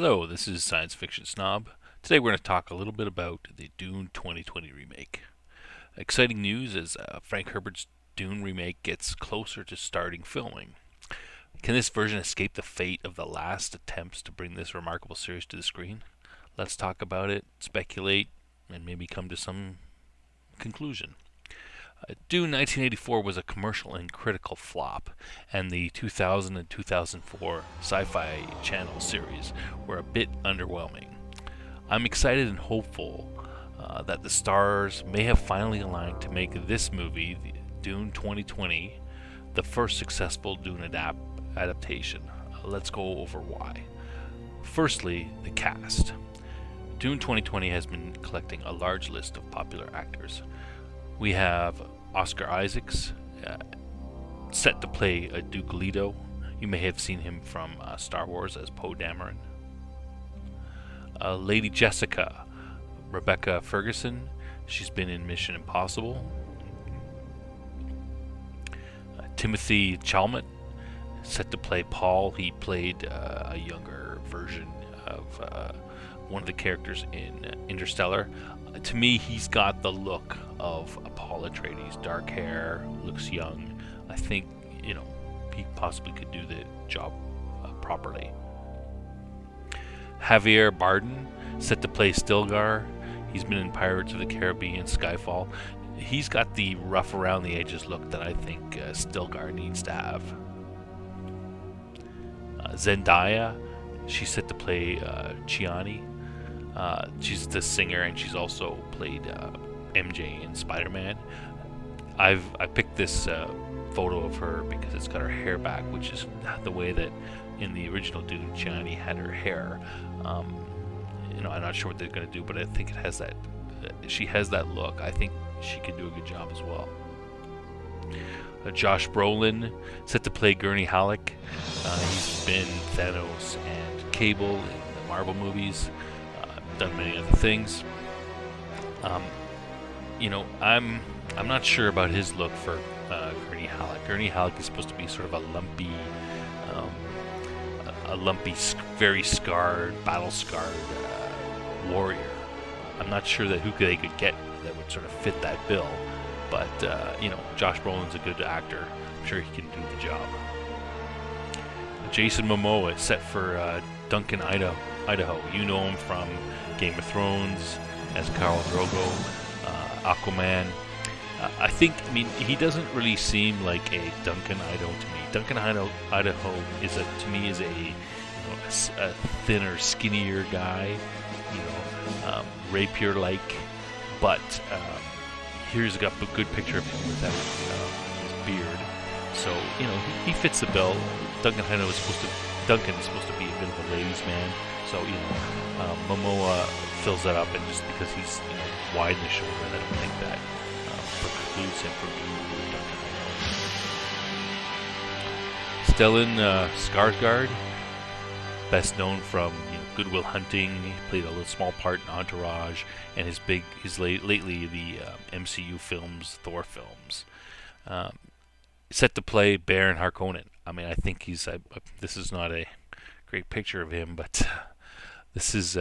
Hello, this is Science Fiction Snob. Today we're going to talk a little bit about the Dune 2020 remake. Exciting news as Frank Herbert's Dune remake gets closer to starting filming. Can this version escape the fate of the last attempts to bring this remarkable series to the screen? Let's talk about it, speculate, and maybe come to some conclusion. Dune 1984 was a commercial and critical flop, and the 2000 and 2004 Sci-Fi Channel series were a bit underwhelming. I'm excited and hopeful that the stars may have finally aligned to make this movie, Dune 2020, the first successful Dune adaptation. Let's go over why. Firstly, the cast. Dune 2020 has been collecting a large list of popular actors. We have Oscar Isaacs, set to play Duke Leto. You may have seen him from Star Wars as Poe Dameron. Lady Jessica, Rebecca Ferguson. She's been in Mission Impossible. Timothy Chalamet, set to play Paul. He played a younger version of one of the characters in Interstellar. To me, he's got the look of Paul Atreides. Dark hair, looks young. I think, he possibly could do the job properly. Javier Bardem, set to play Stilgar. He's been in Pirates of the Caribbean, Skyfall. He's got the rough around the edges look that I think Stilgar needs to have. Zendaya, she's set to play Chiani. She's the singer, and she's also played MJ in Spider-Man. I picked this photo of her because it's got her hair back, which is the way that in the original Dune Chiani had her hair. I'm not sure what they're going to do, but I think it has that. She has that look. I think she could do a good job as well. Josh Brolin, set to play Gurney Halleck. He's been Thanos and Cable in the Marvel movies. Done many other things. I'm not sure about his look for Gurney Halleck. Gurney Halleck is supposed to be sort of a lumpy, very scarred, battle-scarred warrior. I'm not sure that who they could get that would sort of fit that bill. But Josh Brolin's a good actor. I'm sure he can do the job. Jason Momoa is set for Duncan, Idaho. You know him from Game of Thrones as Khal Drogo, Aquaman. He doesn't really seem like a Duncan Idaho to me. Duncan Idaho is a thinner, skinnier guy, rapier-like, but here's got a good picture of him without his beard. So he fits the bill. Duncan is supposed to be a bit of a ladies' man. So Momoa fills that up, and just because he's wide in the shoulder, I don't think that precludes him from being Duncan. Stellan Skarsgård, best known from Good Will Hunting. He played a little small part in Entourage, and lately the MCU films, Thor films. Set to play Baron Harkonnen. I think this is not a great picture of him, but this is,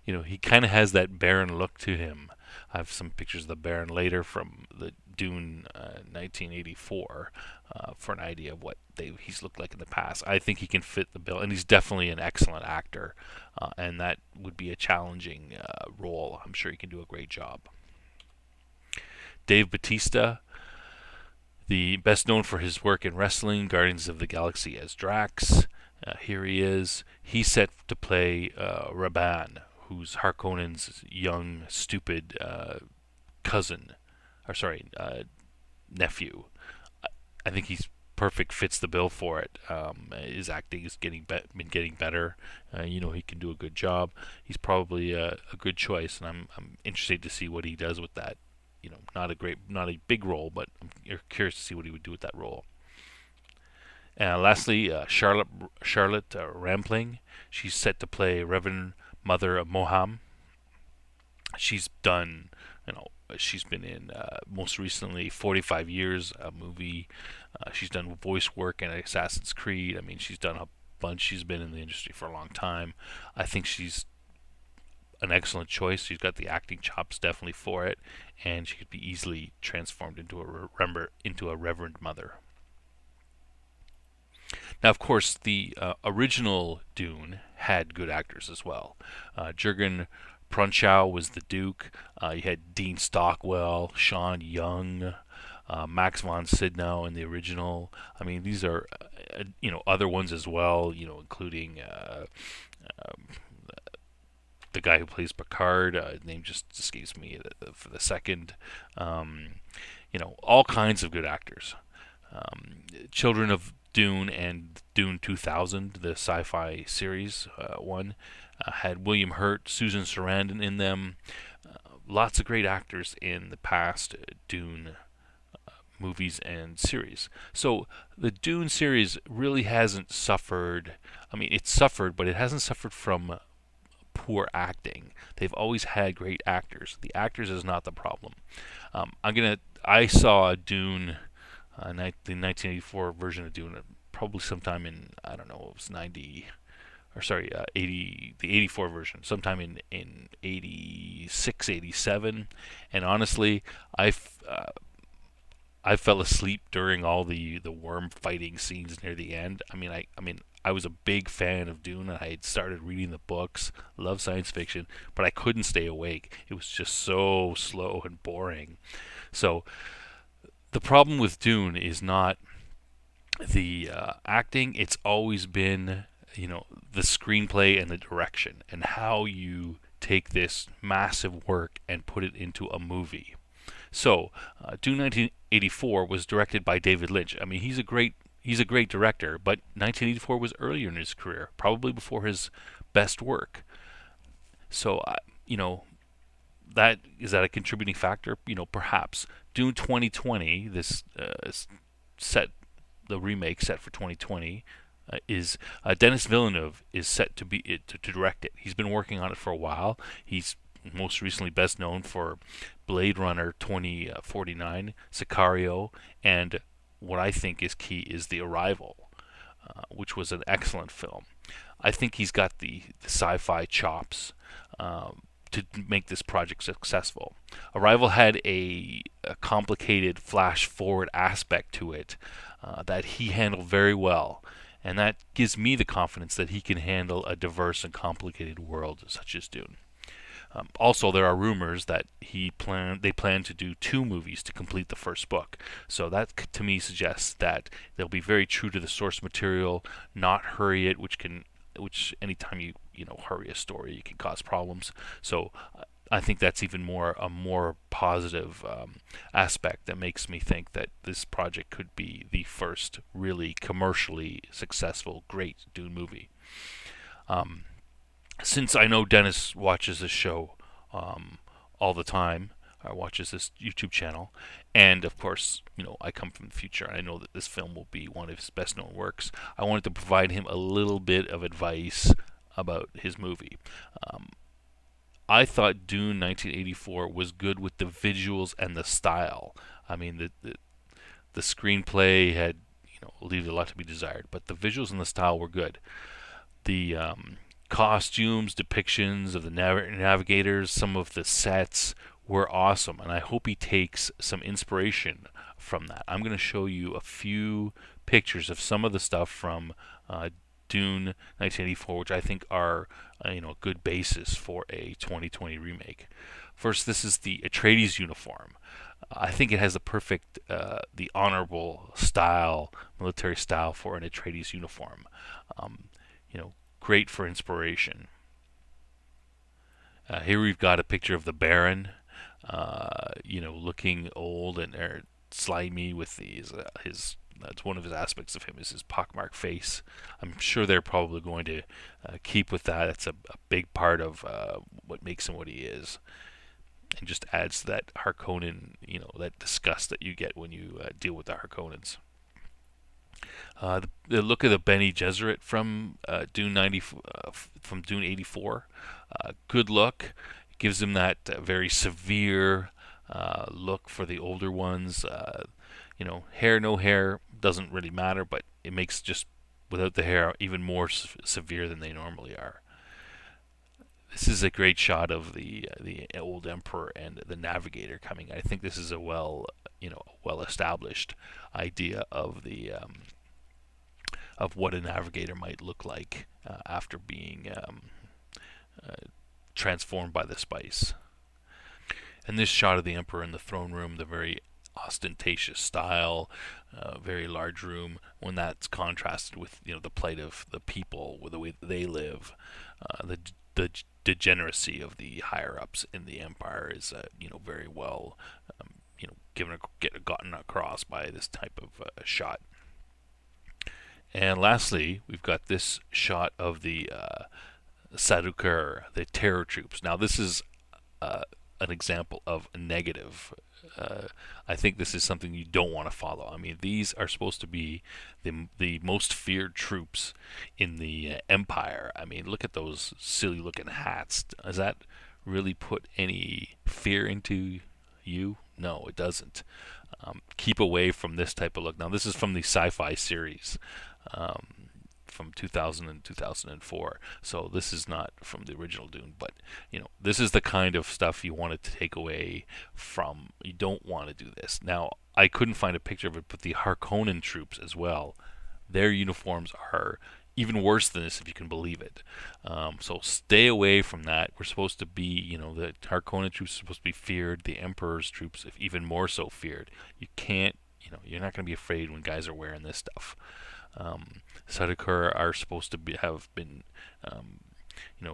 he kind of has that Baron look to him. I have some pictures of the Baron later from the Dune 1984 for an idea of what he's looked like in the past. I think he can fit the bill, and he's definitely an excellent actor, and that would be a challenging role. I'm sure he can do a great job. Dave Bautista, the best known for his work in wrestling, Guardians of the Galaxy as Drax. Here he is. He's set to play Raban, who's Harkonnen's young, stupid nephew. I think he's perfect, fits the bill for it. His acting has been getting better. He can do a good job. He's probably a good choice, and I'm interested to see what he does with that. Not a big role, but I'm curious to see what he would do with that role. Lastly, Charlotte Rampling. She's set to play Reverend Mother Moham. She's done, she's been in most recently 45 Years, a movie. She's done voice work in Assassin's Creed. She's done bunch. She's been in the industry for a long time. I think she's an excellent choice. She's got the acting chops definitely for it, and she could be easily transformed into a Reverend Mother. Now, of course, the original Dune had good actors as well. Jurgen Prochnow was the Duke. You had Dean Stockwell, Sean Young, Max von Sydow in the original. I mean, these are other ones as well. Including the guy who plays Picard. His name just escapes me for the second. Um, all kinds of good actors. Children of Dune and Dune 2000, the sci-fi series one, had William Hurt, Susan Sarandon in them. Lots of great actors in the past Dune movies and series. So the Dune series really hasn't suffered. I mean, it's suffered, but it hasn't suffered from poor acting. They've always had great actors. The actors is not the problem. I saw Dune, the 1984 version of Dune, probably sometime in, I don't know, it was 90, or sorry, 80, the 84 version, sometime in 86, 87. And honestly, I fell asleep during all the worm fighting scenes near the end. I was a big fan of Dune, and I had started reading the books, love science fiction, but I couldn't stay awake. It was just so slow and boring. So the problem with Dune is not the acting. It's always been, the screenplay and the direction, and how you take this massive work and put it into a movie. So, Dune 1984 was directed by David Lynch. I mean, he's a great director, but 1984 was earlier in his career, probably before his best work. So, that is that a contributing factor? Perhaps. Dune 2020, this set, the remake set for 2020, is Denis Villeneuve is set to be to direct it. He's been working on it for a while. He's most recently best known for Blade Runner 2049, Sicario, and what I think is key is The Arrival, which was an excellent film. I think he's got the sci-fi chops to make this project successful. Arrival had a complicated flash forward aspect to it that he handled very well. And that gives me the confidence that he can handle a diverse and complicated world such as Dune. Also, there are rumors that they plan to do two movies to complete the first book. So that to me suggests that they'll be very true to the source material, not hurry it, which anytime you hurry a story, it can cause problems. So I think that's even a more positive aspect that makes me think that this project could be the first really commercially successful great Dune movie. Since I know Dennis watches this show all the time, watches this YouTube channel, and of course, I come from the future, and I know that this film will be one of his best known works. I wanted to provide him a little bit of advice about his movie. I thought Dune 1984 was good with the visuals and the style. I mean, the screenplay had leave a lot to be desired, but the visuals and the style were good. The costumes, depictions of the navigators, some of the sets were awesome, and I hope he takes some inspiration from that. I'm going to show you a few pictures of some of the stuff from Dune 1984, which I think are a good basis for a 2020 remake. First, this is the Atreides uniform. I think it has the honorable style, military style for an Atreides uniform. You know, Great for inspiration. Here we've got a picture of the Baron, looking old and slimy with his. That's one of his aspects of him is his pockmarked face. I'm sure they're probably going to keep with that. It's a big part of what makes him what he is, and just adds to that Harkonnen, that disgust that you get when you deal with the Harkonnens. The look of the Bene Gesserit from from Dune 84, good look. Gives them that very severe look for the older ones. Hair, no hair doesn't really matter, but it makes just without the hair even more severe than they normally are. This is a great shot of the old emperor and the navigator coming. I think this is a well established idea of what a navigator might look like after being uh, transformed by the spice. And this shot of the emperor in the throne room, the very ostentatious style, very large room, when that's contrasted with the plight of the people, with the way that they live, the degeneracy of the higher ups in the empire is very well gotten across by this type of shot. And lastly, we've got this shot of the Sadukur, the terror troops. Now, this is uh, an example of a negative. Uh, I think this is something you don't want to follow. I mean, these are supposed to be the most feared troops in the Empire. I mean, look at those silly looking hats. Does that really put any fear into you? No, it doesn't. Keep away from this type of look. Now, this is from the sci-fi series. Um, from 2000 and 2004. So this is not from the original Dune, but this is the kind of stuff you want to take away from. You don't want to do this. Now, I couldn't find a picture of it, but the Harkonnen troops as well, their uniforms are even worse than this, if you can believe it. So stay away from that. We're supposed to be, the Harkonnen troops are supposed to be feared. The Emperor's troops, if even more so, feared. You can't, you're not going to be afraid when guys are wearing this stuff. Sadukar are supposed to have been,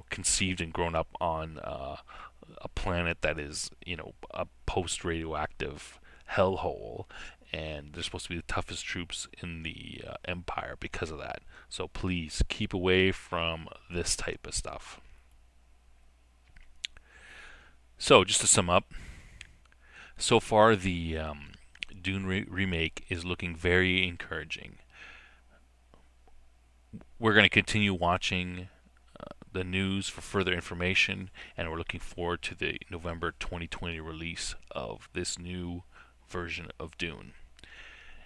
conceived and grown up on a planet that is, a post-radioactive hellhole, and they're supposed to be the toughest troops in the Empire because of that. So please keep away from this type of stuff. So just to sum up, so far the Dune remake is looking very encouraging. We're going to continue watching the news for further information, and we're looking forward to the November 2020 release of this new version of Dune.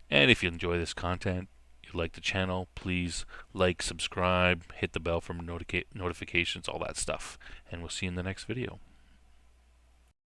And if you enjoy this content, you like the channel, please like, subscribe, hit the bell for notifications, all that stuff. And we'll see you in the next video.